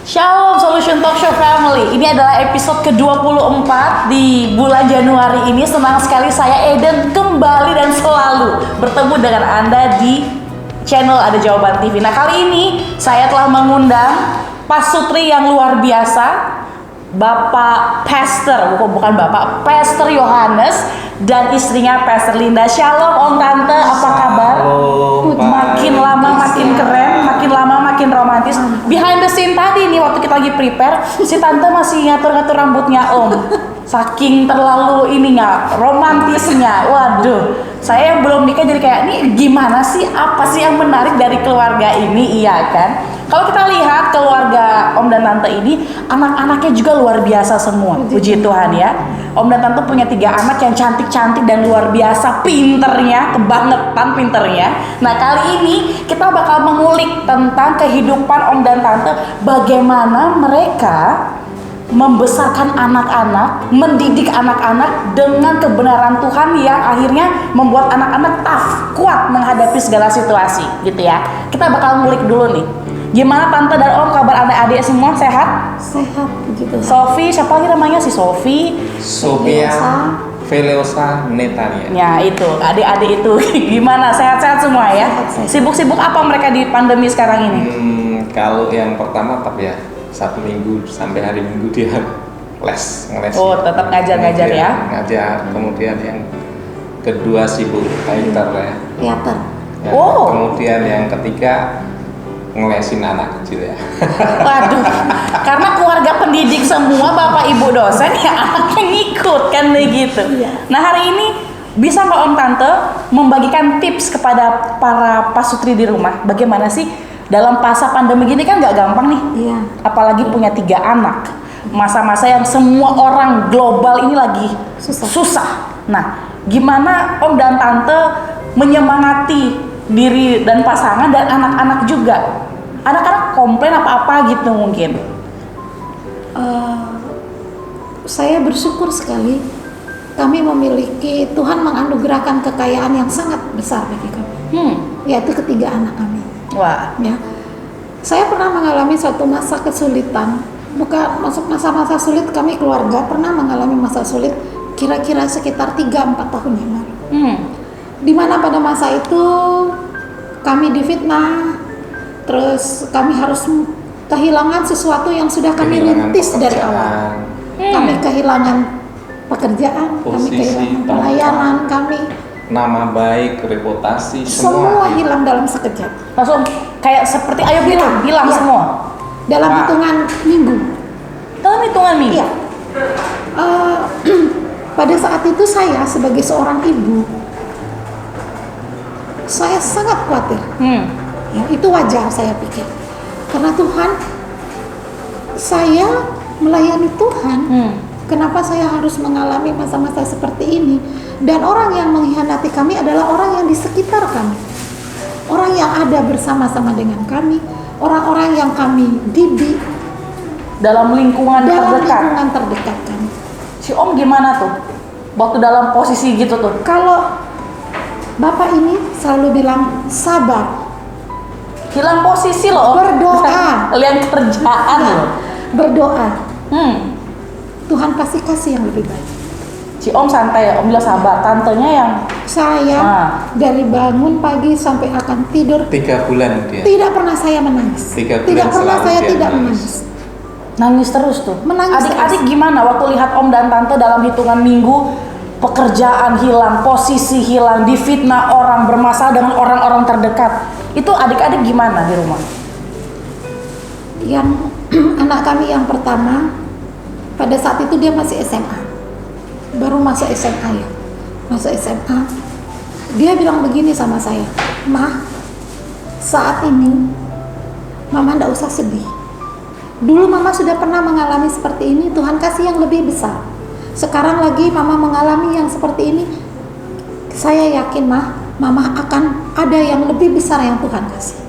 Shalom Solution Talk Show Family. Ini adalah episode ke-24 di bulan Januari ini. Senang sekali saya Eden kembali dan selalu bertemu dengan Anda di channel Ada Jawaban TV. Nah, kali ini saya telah mengundang pasutri yang luar biasa, Bapak Pastor, bukan Bapak, Pastor Yohanes dan istrinya Pastor Linda. Shalom Om Tante, apa kabar? Makin lama makin keren, makin lama makin romantis. Behind the scene tadi nih waktu kita lagi prepare, si Tante masih ngatur-ngatur rambutnya Om. Saking terlalu ininya, romantisnya. Waduh, saya belum nikah jadi kayak ini gimana sih? Apa sih yang menarik dari keluarga ini? Iya kan? Kalau kita lihat keluarga Om dan Tante ini, anak-anaknya juga luar biasa semua. Puji Tuhan ya. Om dan Tante punya 3 anak yang cantik-cantik dan luar biasa pinternya, kebangetan pinternya. Nah, kali ini kita bakal mengulik tentang kehidupan Om dan Tante, bagaimana mereka membesarkan anak-anak, mendidik anak-anak dengan kebenaran Tuhan yang akhirnya membuat anak-anak tough, kuat menghadapi segala situasi gitu ya. Kita bakal ngulik dulu nih. Gimana Tante dan Om, kabar adik-adik semua sehat? Sehat begitu. Sofi, siapa lagi namanya si Sofi? Sophia Velosa Netania. Ya itu, adik-adik itu gimana? Sehat-sehat semua ya? Sehat. Sibuk-sibuk apa mereka di pandemi sekarang ini? Kalau yang pertama tetap ya 1 minggu sampai hari Minggu dia ngeles. Oh, tetap ngajar-ngajar ya? Ngajar. Kemudian yang kedua sibuk teater ya. Teater. Ya, Oh. Kemudian yang ketiga ngelesin anak kecil ya. Waduh, karena keluarga pendidik semua, bapak ibu dosen ya anaknya ngikut kan begitu. Iya. Nah, hari ini bisa nggak Om Tante membagikan tips kepada para pasutri di rumah, bagaimana sih dalam masa pandemi gini kan nggak gampang nih, Iya. apalagi punya 3 anak, masa-masa yang semua orang global ini lagi susah. Nah, gimana Om dan Tante menyemangati diri dan pasangan dan anak-anak juga? Anak-anak komplain apa-apa gitu mungkin. Saya bersyukur sekali kami memiliki, Tuhan menganugerahkan kekayaan yang sangat besar bagi kami, yaitu ketiga anak kami. Wah, Ya, saya pernah mengalami suatu masa kesulitan, bukan masuk masa-masa sulit, kami keluarga pernah mengalami masa sulit kira-kira sekitar 3-4 tahun yang lalu. Dimana pada masa itu kami difitnah, terus kami harus kehilangan sesuatu yang sudah kami Kehilangan rintis dari pekerjaan, awal. Kami kehilangan pekerjaan, kami posisi, kehilangan tempat, pelayanan kami, nama baik, reputasi, semua hilang dalam sekejap. langsung kayak seperti ayo bilang Iya. semua. Dalam Wah. hitungan minggu. Dalam hitungan minggu. Iya. Pada saat itu saya sebagai seorang ibu, saya sangat khawatir. Ya, itu wajar saya pikir. Karena Tuhan, saya melayani Tuhan. Kenapa saya harus mengalami masa-masa seperti ini? Dan orang yang mengkhianati kami adalah orang yang di sekitar kami. Orang yang ada bersama-sama dengan kami, orang-orang yang kami didik Dalam lingkungan dalam terdekat. lingkungan terdekat kami. Si Om gimana tuh? Waktu dalam posisi gitu tuh. Kalau Bapak ini selalu bilang sabar, Hilang posisi loh Om. Berdoa. Lihat kerjaan ya, loh. berdoa. Hmm. Tuhan pasti kasih yang lebih baik. Si Om santai ya, Om bilang sabar. Tantenya yang Saya dari bangun pagi sampai akan tidur 3 bulan dia. tidak pernah saya menangis. 3 bulan Tidak pernah selalu saya dia tidak menangis. menangis. nangis terus tuh. Menangis Adik-adik terus. gimana waktu lihat Om dan Tante dalam hitungan minggu pekerjaan hilang, posisi hilang, difitnah orang, bermasalah dengan orang-orang terdekat. Itu adik-adik gimana di rumah? Yang anak kami yang pertama pada saat itu dia masih SMA, baru masuk SMA ya, masuk SMA. Dia bilang begini sama saya, "Mah, saat ini Mama ndak usah sedih. Dulu Mama sudah pernah mengalami seperti ini, Tuhan kasih yang lebih besar. Sekarang lagi Mama mengalami yang seperti ini. Saya yakin Mama akan ada yang lebih besar yang Tuhan kasih."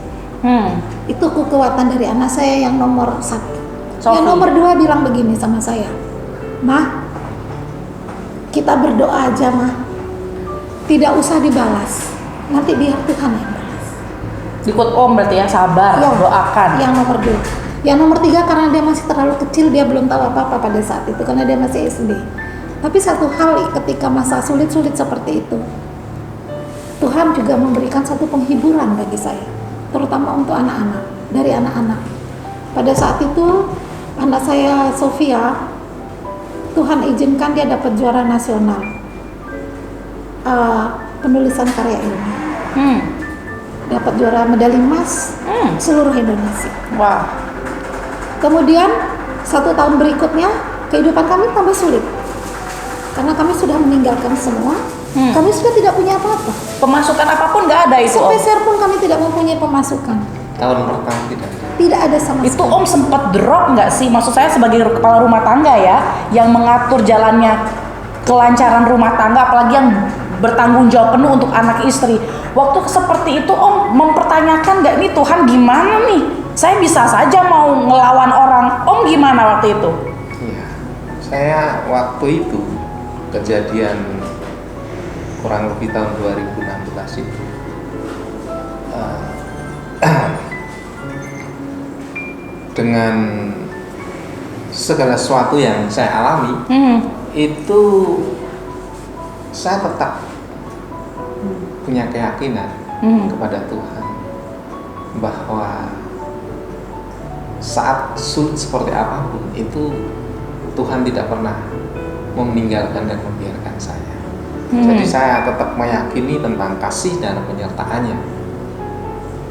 Itu kekuatan dari anak saya yang nomor 1. Sofi. Yang nomor 2 bilang begini sama saya, "Mah, kita berdoa aja Mah, tidak usah dibalas, nanti biar Tuhan yang balas." Ikut Om berarti ya, sabar, Ya, doakan. Yang nomor 2. Yang nomor 3 karena dia masih terlalu kecil, dia belum tahu apa-apa pada saat itu karena dia masih SD. Tapi satu hal ketika masa sulit-sulit seperti itu, Tuhan juga memberikan satu penghiburan bagi saya, terutama untuk anak-anak, dari anak-anak. Pada saat itu anak saya Sofia, Tuhan izinkan dia dapat juara nasional penulisan karya ilmiah. Dapat juara medali emas seluruh Indonesia. Wah. Kemudian 1 tahun berikutnya kehidupan kami tambah sulit karena kami sudah meninggalkan semua. Kami sudah tidak punya apa-apa. Pemasukan apapun nggak ada itu, Om? Sepeser pun kami tidak mempunyai pemasukan. Tahun pertama tidak ada. Tidak ada sama Itu sekali. Om sempat drop nggak sih? Maksud saya sebagai kepala rumah tangga ya, yang mengatur jalannya kelancaran rumah tangga, apalagi yang bertanggung jawab penuh untuk anak istri. Waktu seperti itu Om mempertanyakan nggak nih, Tuhan gimana nih? Saya bisa saja mau ngelawan orang. Om gimana waktu itu? Iya, saya waktu itu kejadian kurang lebih tahun 2016 itu dengan segala sesuatu yang saya alami itu saya tetap punya keyakinan kepada Tuhan bahwa saat sulit seperti apapun itu Tuhan tidak pernah meninggalkan dan membiarkan saya. Jadi saya tetap meyakini tentang kasih dan penyertaannya.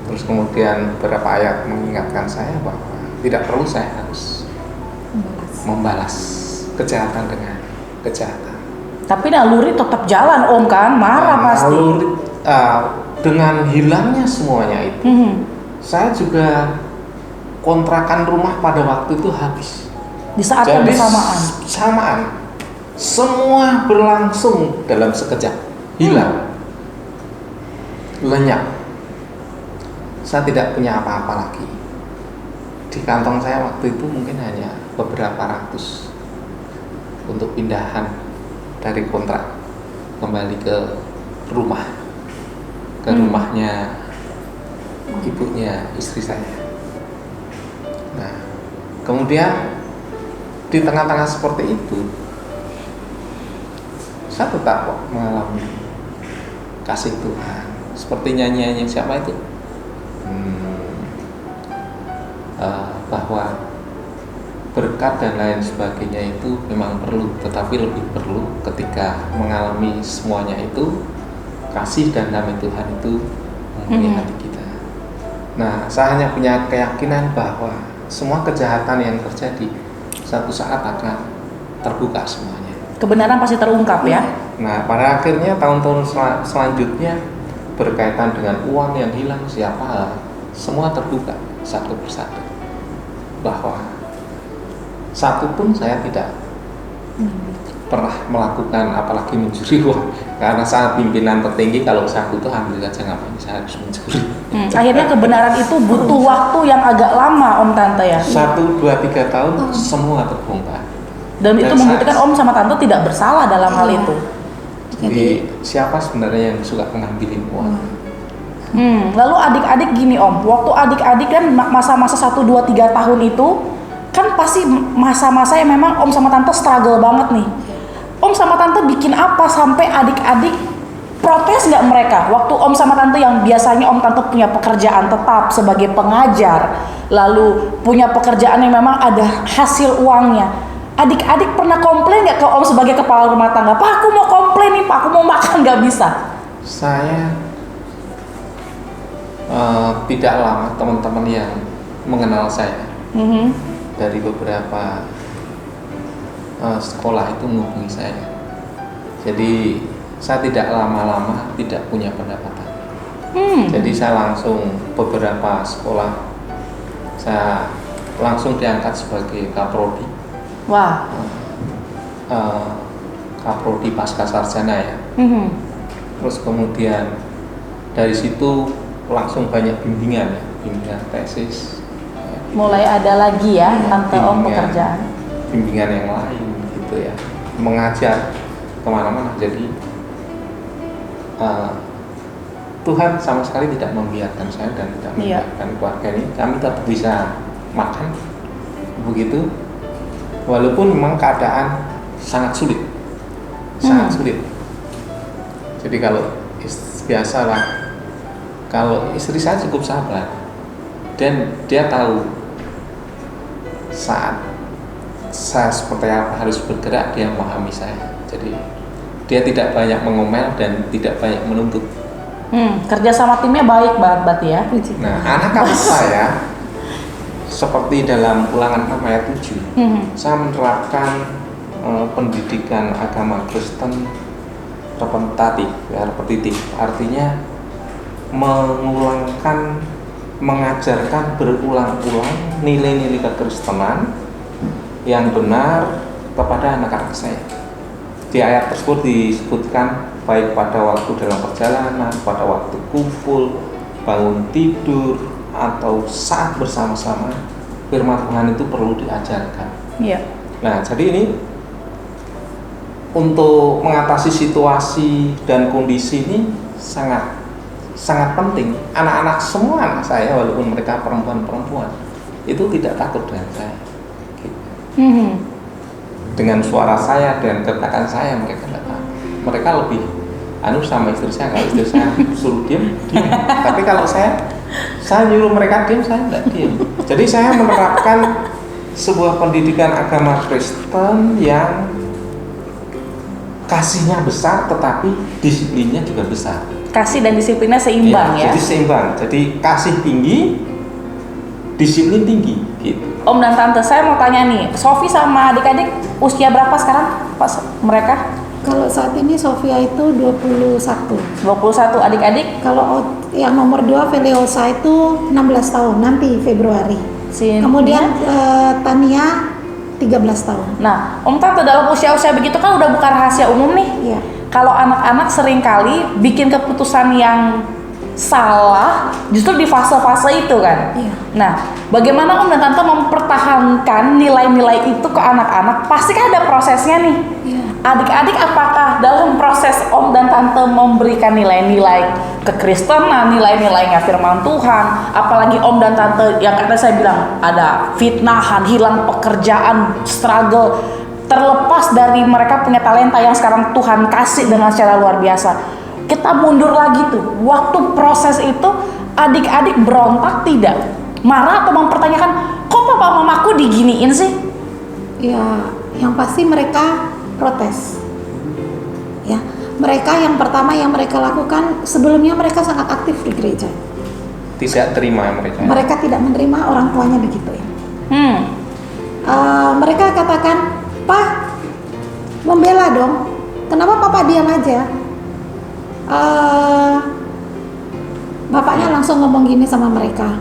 Terus kemudian beberapa ayat mengingatkan saya bahwa tidak perlu saya harus membalas kejahatan dengan kejahatan. Tapi naluri tetap jalan Om kan, marah pasti. Naluri, dengan hilangnya semuanya itu, saya juga kontrakan rumah pada waktu itu habis. Di saat yang bersamaan. Samaan. Semua berlangsung dalam sekejap, hilang, lenyap. Saya tidak punya apa-apa lagi. Di kantong saya waktu itu mungkin hanya beberapa ratus untuk pindahan dari kontrak kembali ke rumah, ke rumahnya ibunya istri saya. Nah, kemudian di tengah-tengah seperti itu, saya tetap kok mengalami kasih Tuhan. Seperti nyanyiannya siapa itu? Bahwa berkat dan lain sebagainya itu memang perlu, tetapi lebih perlu ketika mengalami semuanya itu kasih dan damai Tuhan itu memenuhi hati kita. Nah, saya hanya punya keyakinan bahwa semua kejahatan yang terjadi satu saat akan terbuka semuanya. Kebenaran pasti terungkap ya. Nah, pada akhirnya tahun-tahun selanjutnya berkaitan dengan uang yang hilang siapa, semua terbuka satu persatu. Bahwa satu pun saya tidak pernah melakukan, apalagi mencuri uang. Karena saat pimpinan tertinggi kalau saya butuh ambil saja, ngapain saya harus mencuri. Akhirnya kebenaran itu butuh waktu yang agak lama Om Tante ya. 1, 2, 3 tahun semua terbongkar. Dan itu membuktikan Om sama Tante tidak bersalah dalam hal itu. Jadi siapa sebenarnya yang suka mengambilin uang? Lalu adik-adik gini Om, waktu adik-adik kan masa-masa 1, 2, 3 tahun itu kan pasti masa-masa yang memang Om sama Tante struggle banget nih. Om sama Tante bikin apa sampai adik-adik protes nggak mereka? Waktu Om sama Tante yang biasanya Om Tante punya pekerjaan tetap sebagai pengajar, lalu punya pekerjaan yang memang ada hasil uangnya. Adik-adik pernah komplain nggak ke Om sebagai kepala rumah tangga? Pak, aku mau komplain nih Pak, aku mau makan nggak bisa. Saya tidak lama teman-teman yang mengenal saya dari beberapa sekolah itu menghubungi saya. Jadi saya tidak lama-lama tidak punya pendapatan. Jadi saya langsung beberapa sekolah saya langsung diangkat sebagai kaprodi. Wah. Kaprodi pasca sarjana ya. Terus kemudian dari situ langsung banyak bimbingan ya, bimbingan tesis. Mulai ada lagi ya Tante Om pekerjaan. Bimbingan yang lain gitu ya, mengajar kemana-mana. Jadi Tuhan sama sekali tidak membiarkan saya dan tidak membiarkan keluarga ini. Kami tetap bisa makan begitu, walaupun memang keadaan sangat sulit, sangat sulit. Jadi kalau biasalah, kalau istri saya cukup sabar dan dia tahu saat saya seperti apa harus bergerak, dia memahami saya. Jadi dia tidak banyak mengomel dan tidak banyak menuntut. Kerja sama timnya baik banget berarti ya. Nah, anak-anak saya seperti dalam Ulangan 6 ayat 7, saya menerapkan pendidikan agama Kristen repetitif, ya, repetitif. Artinya mengajarkan berulang-ulang nilai-nilai kekristenan yang benar kepada anak-anak saya. Di ayat tersebut disebutkan baik pada waktu dalam perjalanan, pada waktu kumpul, bangun tidur, atau saat bersama-sama, firman Tuhan itu perlu diajarkan. Iya. Nah, jadi ini untuk mengatasi situasi dan kondisi ini sangat penting. Anak-anak semua anak saya, walaupun mereka perempuan-perempuan, itu tidak takut dengan saya. Dengan suara saya dan gerakan saya mereka tidak takut. Mereka lebih sama istri saya. Kalau istri saya suruh diam. Tapi kalau saya nyuruh mereka diam, saya tidak diam. Jadi saya menerapkan sebuah pendidikan agama Kristen yang kasihnya besar, tetapi disiplinnya juga besar. Kasih dan disiplinnya seimbang ya. Jadi seimbang. Jadi kasih tinggi, disiplin tinggi, gitu. Om dan Tante, saya mau tanya nih, Sofi sama adik-adik usia berapa sekarang pas mereka? Kalau saat ini Sofia itu 21. 21, adik-adik? Kalau yang nomor 2 Veliosa itu 16 tahun nanti Februari. Kemudian Tania 13 tahun. Nah, Om Tante, dalam usia-usia begitu kan udah bukan rahasia umum nih. Iya. Kalau anak-anak seringkali bikin keputusan yang salah justru di fase-fase itu kan. Iya. Nah, bagaimana Om dan Tante mempertahankan nilai-nilai itu ke anak-anak? Pasti kan ada prosesnya nih. Iya. Adik-adik, apakah dalam proses Om dan Tante memberikan nilai-nilai kekristenan, nilai-nilainya firman Tuhan, apalagi Om dan Tante yang kata saya bilang ada fitnahan, hilang pekerjaan, struggle, terlepas dari mereka punya talenta yang sekarang Tuhan kasih dengan secara luar biasa. Kita mundur lagi tuh, waktu proses itu adik-adik berontak tidak? Marah atau mempertanyakan, kok papa mamaku diginiin sih? Ya, yang pasti mereka protes. Ya, mereka yang pertama yang mereka lakukan, sebelumnya mereka sangat aktif di gereja. Tidak terima mereka. Mereka tidak menerima orang tuanya begituin. Mereka katakan, "Pak, membela dong. Kenapa papa diam aja?" Bapaknya langsung ngomong gini sama mereka,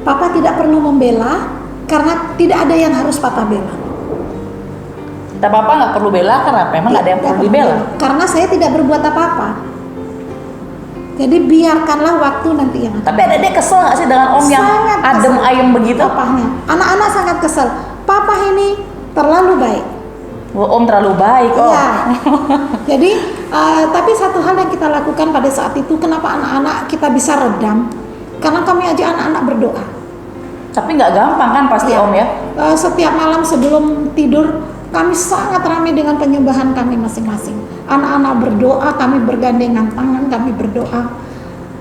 "Papa tidak perlu membela karena tidak ada yang harus papa bela." Dan papa nggak perlu bela karena memang nggak ada yang perlu dibela. Karena saya tidak berbuat apa-apa. Jadi biarkanlah waktu nanti yang akan. Tapi adek kesel nggak sih dengan Om yang Sangat adem kesel. ayem begitu? Papahnya, anak-anak sangat kesel. Papa ini terlalu baik. Om terlalu baik kok. Iya. Jadi tapi satu hal yang kita lakukan pada saat itu, kenapa anak-anak kita bisa redam? Karena kami ajak anak-anak berdoa. Tapi nggak gampang kan pasti Iya. Om ya? Setiap malam sebelum tidur kami sangat ramai dengan penyembahan kami masing-masing. Anak-anak berdoa, kami bergandengan tangan, kami berdoa.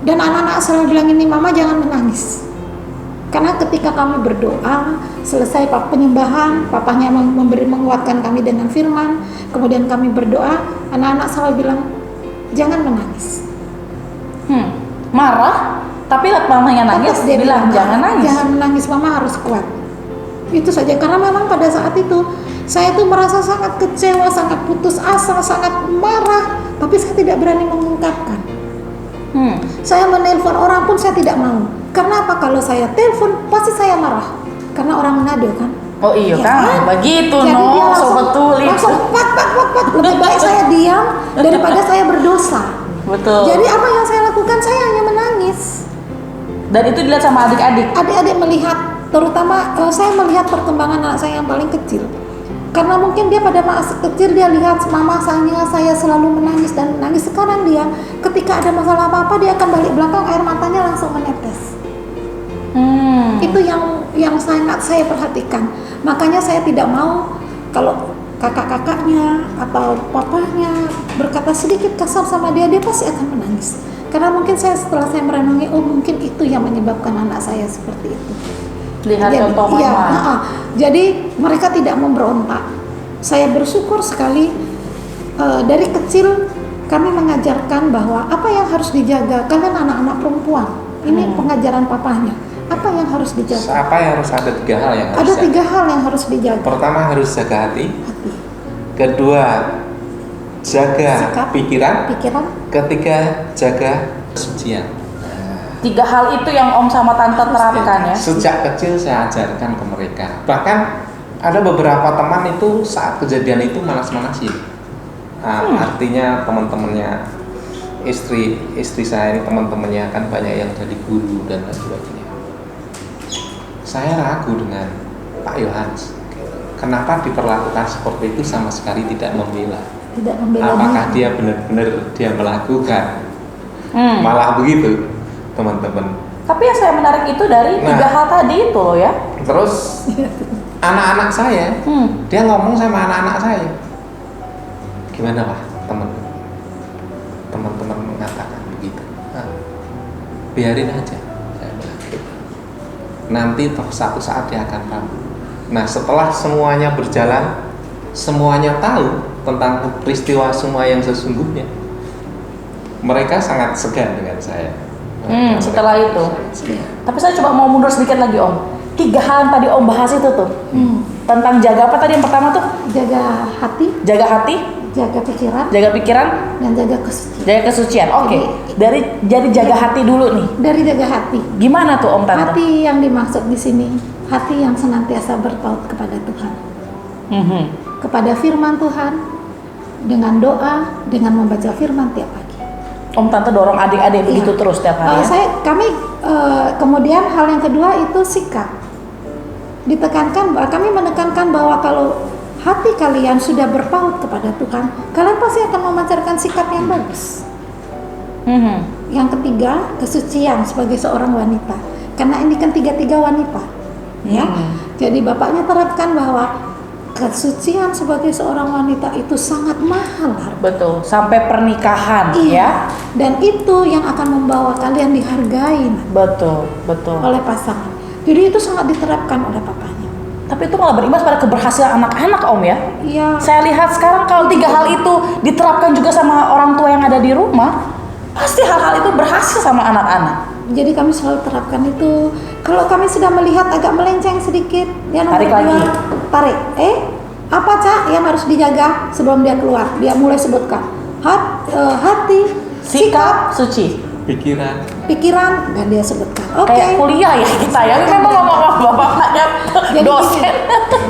Dan anak-anak selalu bilang ini, "Mama jangan menangis." Karena ketika kami berdoa, selesai penyembahan, papahnya menguatkan kami dengan firman, kemudian kami berdoa, anak-anak selalu bilang, "Jangan menangis." Marah, tapi lihat mamanya nangis, Tetap dia bilang jangan nangis. Jangan menangis, mama harus kuat. Itu saja, karena memang pada saat itu saya tuh merasa sangat kecewa, sangat putus asa, sangat marah, tapi saya tidak berani mengungkapkan. Saya menelpon orang pun saya tidak mau. Karena apa? Kalau saya telepon pasti saya marah. Karena orang Manado kan. Oh iya Ya kan, begitu Jadi dia no, langsung, sobat tuli. langsung pat. Lebih baik saya diam daripada saya berdosa. Betul. Jadi apa yang saya lakukan? Saya hanya menangis. Dan itu dilihat sama adik-adik. Adik-adik melihat, terutama saya melihat perkembangan anak saya yang paling kecil. Karena mungkin dia pada masa kecil dia lihat mama saya selalu menangis dan menangis. Sekarang dia ketika ada masalah apa-apa dia akan balik belakang, air matanya langsung menetes. Itu yang sangat saya perhatikan. Makanya saya tidak mau kalau kakak-kakaknya atau papahnya berkata sedikit kasar sama dia pasti akan menangis. Karena mungkin setelah saya merenungi, oh mungkin itu yang menyebabkan anak saya seperti itu. Lihat contoh mama. Iya, jadi mereka tidak memberontak. Saya bersyukur sekali dari kecil kami mengajarkan bahwa apa yang harus dijaga. Kalian anak-anak perempuan, ini pengajaran papahnya. Apa yang harus dijaga? Apa yang harus ada 3 hal yang harus Ada 3 hal yang harus dijaga. Pertama harus jaga hati. Hati, Kedua jaga sikap, pikiran. Ketiga jaga kesucian. 3 hal itu yang Om sama Tante terapkan ya. Sejak kecil saya ajarkan ke mereka. Bahkan ada beberapa teman itu saat kejadian itu malas-malasin. Artinya teman-temannya istri saya ini, teman-temannya kan banyak yang jadi guru dan lain sebagainya. Saya ragu dengan Pak Yohanes. Kenapa diperlakukan seperti itu, sama sekali tidak membela? tidak membela Apakah diri. dia benar-benar dia melakukan? Malah begitu, teman-teman. Tapi yang saya menarik itu dari 3 hal tadi itu loh ya. Terus anak-anak saya, dia ngomong sama anak-anak saya, gimana Pak, teman-teman mengatakan begitu. Biarin aja, saya bilang gitu. Nanti suatu saat dia akan tahu. Nah, setelah semuanya berjalan, semuanya tahu tentang peristiwa semua yang sesungguhnya, mereka sangat segan dengan saya. Setelah itu. Tapi saya coba mau mundur sedikit lagi Om. 3 hal yang tadi Om bahas itu tuh. Tentang jaga apa tadi yang pertama tuh? Jaga hati, Jaga hati, jaga pikiran, dan dan jaga kesucian. jaga kesucian. Oke. Jadi jaga hati dulu nih. Dari jaga hati. Gimana tuh Om Tante? Hati yang dimaksud di sini, hati yang senantiasa berpaut kepada Tuhan, kepada firman Tuhan, dengan doa, dengan membaca firman tiap pagi. Om Tante dorong adik-adik begitu terus tiap hari ya? Kemudian hal yang kedua itu sikap. Kami menekankan bahwa kalau hati kalian sudah berpaut kepada Tuhan, kalian pasti akan memancarkan sikap yang bagus. Yang ketiga, kesucian sebagai seorang wanita. Karena ini kan 3 wanita, ya. Jadi bapaknya terapkan bahwa kesucian sebagai seorang wanita itu sangat mahal harga. Betul, sampai pernikahan ya. Dan itu yang akan membawa kalian dihargai Betul. oleh pasangan. Jadi itu sangat diterapkan oleh papanya. Tapi itu malah berimbas pada keberhasilan anak-anak Om ya. Iya. Saya lihat sekarang kalau 3 hal itu diterapkan juga sama orang tua yang ada di rumah, pasti hal-hal itu berhasil sama anak-anak. Jadi kami selalu terapkan itu. Kalau kami sudah melihat agak melenceng sedikit, dia nomor Tarik 2, lagi. tarik. Apa Cak yang harus dijaga sebelum dia keluar? Dia mulai sebutkan hati, Sikap, suci. pikiran, dan dia sebutkan. Oke. Kayak kuliah ya kita ya. Memang bapak-bapaknya Jadi dosen.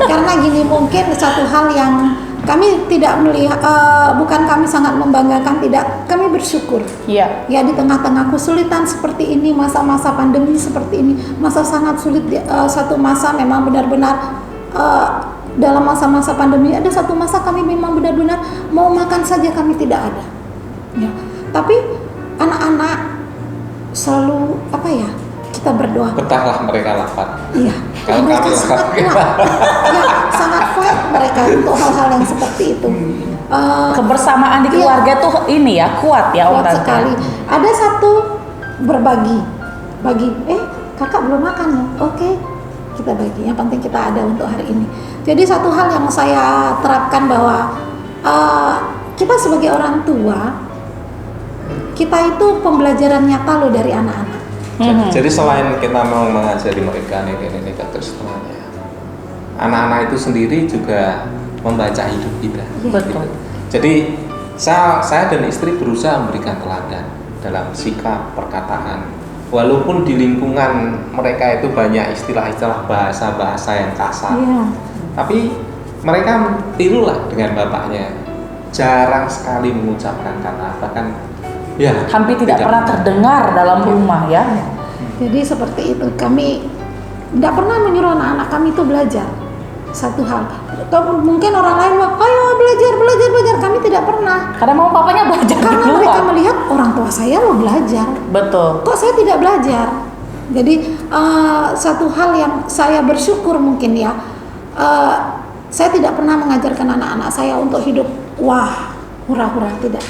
Karena gini, mungkin satu hal yang kami tidak melihat, bukan kami sangat membanggakan, tidak, kami bersyukur. Iya. Ya, di tengah-tengah kesulitan seperti ini, masa-masa pandemi seperti ini, masa sangat sulit, satu masa memang benar-benar dalam masa-masa pandemi ada satu masa kami memang benar-benar mau makan saja kami tidak ada. Ya, tapi anak-anak selalu kita berdoa. Betahlah mereka lapar. Iya. Kalau Mereka kami sangat lapar. kuat. Ya, sangat fight mereka untuk hal-hal yang seperti itu. Kebersamaan di keluarga tuh ini ya kuat ya Om Kuat Tante. sekali. Ada satu bagi. Kakak belum makan loh. Oke, kita bagi. Yang penting kita ada untuk hari ini. Jadi satu hal yang saya terapkan bahwa kita sebagai orang tua, kita itu pembelajaran nyata loh dari anak-anak. Jadi selain kita mau mengajari mereka nilai-nilai kekristenannya, anak-anak itu sendiri juga membaca hidup kita. Betul. Jadi saya dan istri berusaha memberikan teladan dalam sikap, perkataan. Walaupun di lingkungan mereka itu banyak istilah-istilah bahasa-bahasa yang kasar, tapi mereka tirulah dengan bapaknya. Jarang sekali mengucapkan kata, bahkan hampir tidak pernah terdengar dalam rumah ya. Jadi seperti itu, kami tidak pernah menyuruh anak-anak kami itu belajar satu hal. Mungkin orang lain bilang, ayo belajar, kami tidak pernah. Karena mau papanya belajar Karena di luar. mereka melihat orang tua saya mau belajar. Betul. Kok saya tidak belajar? Jadi satu hal yang saya bersyukur mungkin ya, saya tidak pernah mengajarkan anak-anak saya untuk hidup wah hura-hura, tidak.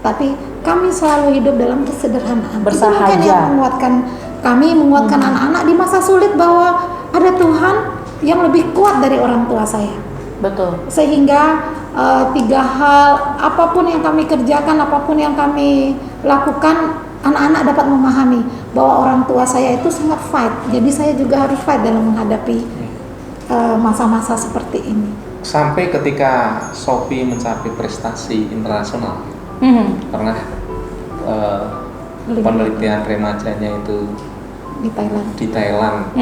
Tapi kami selalu hidup dalam kesederhanaan. Itu mungkin yang menguatkan anak-anak di masa sulit, bahwa ada Tuhan yang lebih kuat dari orang tua saya. Betul. Sehingga 3 hal, apapun yang kami kerjakan, apapun yang kami lakukan, anak-anak dapat memahami bahwa orang tua saya itu sangat fight. Jadi saya juga harus fight dalam menghadapi masa-masa seperti ini. Sampai ketika Sophie mencapai prestasi internasional, pernah penelitian remajanya itu Di Thailand.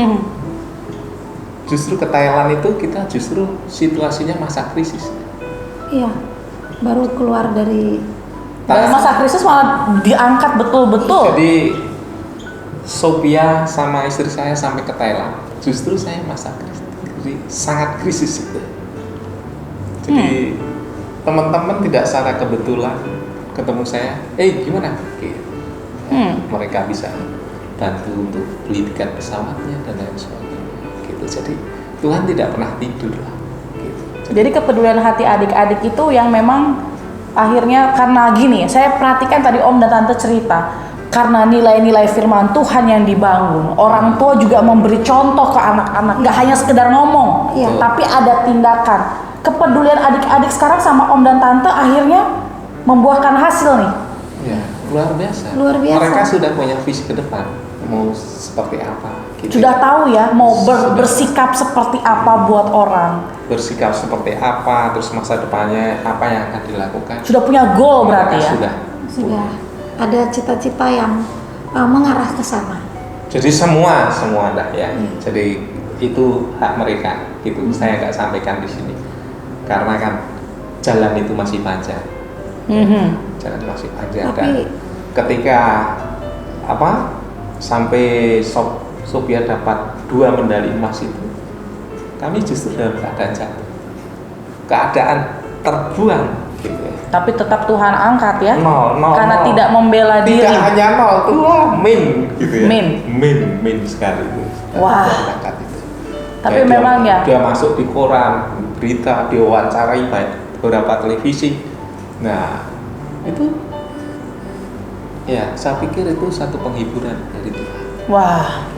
Justru ke Thailand itu kita justru situasinya masa krisis. Iya, baru keluar dari Masa krisis malah diangkat betul-betul. Jadi Sophia sama istri saya sampai ke Thailand, justru saya masa krisis, sangat krisis itu. Jadi teman-teman tidak secara kebetulan ketemu saya, gimana? Gitu. Mereka bisa bantu untuk beli tiket pesawatnya dan lain sebagainya. Gitu. Jadi Tuhan tidak pernah tidur lah. Gitu. Jadi kepedulian hati adik-adik itu yang memang akhirnya, karena gini, saya perhatikan tadi Om dan Tante cerita, karena nilai-nilai firman Tuhan yang dibangun, orang tua juga memberi contoh ke anak-anak, nggak hanya sekedar ngomong, tapi ada tindakan. Kepedulian adik-adik sekarang sama Om dan Tante akhirnya membuahkan hasil nih. Ya, luar biasa. Luar biasa. Mereka sudah punya visi ke depan, mau seperti apa. Gitu. Sudah tahu ya, mau bersikap seperti apa buat orang. Bersikap seperti apa, terus masa depannya apa yang akan dilakukan. Sudah punya goal berarti ya? Sudah ada cita-cita yang mengarah ke sana. Jadi semua dah ya. Jadi itu hak mereka. Itu saya nggak sampaikan di sini. Karena kan jalan itu masih panjang. Jalan masih panjang. Dan ketika sampai Sophia dapat 2 medali emas itu, kami justru dalam keadaan jatuh, keadaan terbuang gitu ya. Tapi tetap Tuhan angkat ya, karena 0. tidak membela diri. Tidak hanya 0, Tuhan min gitu ya. Min sekali itu. Wah. Angkat itu. Tapi Ya, memang dia masuk di koran, berita, diwawancarai beberapa televisi. Nah itu ya, saya pikir itu satu penghiburan dari Tuhan. Wah,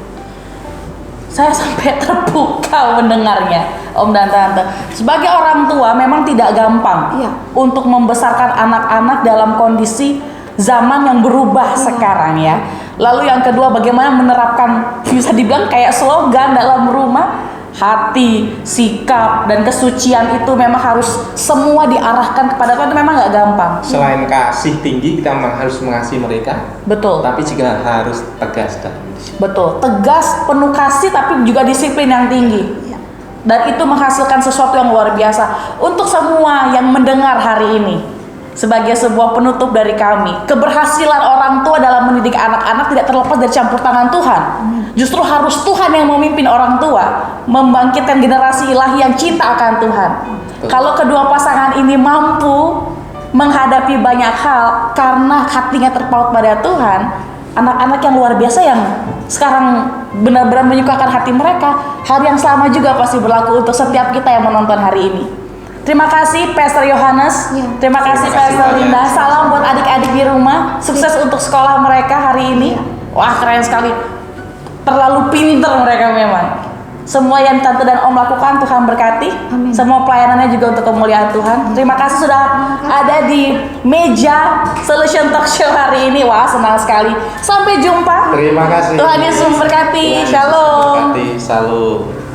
saya sampai terpukau mendengarnya, Om dan Tante. Sebagai orang tua memang tidak gampang untuk membesarkan anak-anak dalam kondisi zaman yang berubah sekarang ya. Lalu yang kedua, bagaimana menerapkan, bisa dibilang kayak slogan dalam rumah, hati, sikap, dan kesucian itu memang harus semua diarahkan kepada Tuhan. Itu memang nggak gampang. Selain kasih tinggi, kita memang harus mengasihi mereka. Betul. Tapi juga harus tegas dan Betul, tegas, penuh kasih, tapi juga disiplin yang tinggi. Dan itu menghasilkan sesuatu yang luar biasa. Untuk semua yang mendengar hari ini, sebagai sebuah penutup dari kami, keberhasilan orang tua dalam mendidik anak-anak tidak terlepas dari campur tangan Tuhan. Justru harus Tuhan yang memimpin orang tua, membangkitkan generasi ilahi yang cinta akan Tuhan. Kalau kedua pasangan ini mampu menghadapi banyak hal karena hatinya terpaut pada Tuhan, anak-anak yang luar biasa yang sekarang benar-benar menyukakan hati mereka, hal yang sama juga pasti berlaku untuk setiap kita yang menonton hari ini. Terima kasih Pastor Yohanes, terima kasih Pastor Linda. Salam buat adik-adik di rumah, sukses untuk sekolah mereka hari ini. Wah, keren sekali, terlalu pinter mereka memang. Semua yang Tante dan Om lakukan, Tuhan berkati. Amin. Semua pelayanannya juga untuk kemuliaan Tuhan. Terima kasih sudah ada di meja Solution Talk Show hari ini. Wah, senang sekali. Sampai jumpa. terima kasih. Tuhan Yesus memberkati. Tuhan Yesus Shalom. memberkati. Shalom.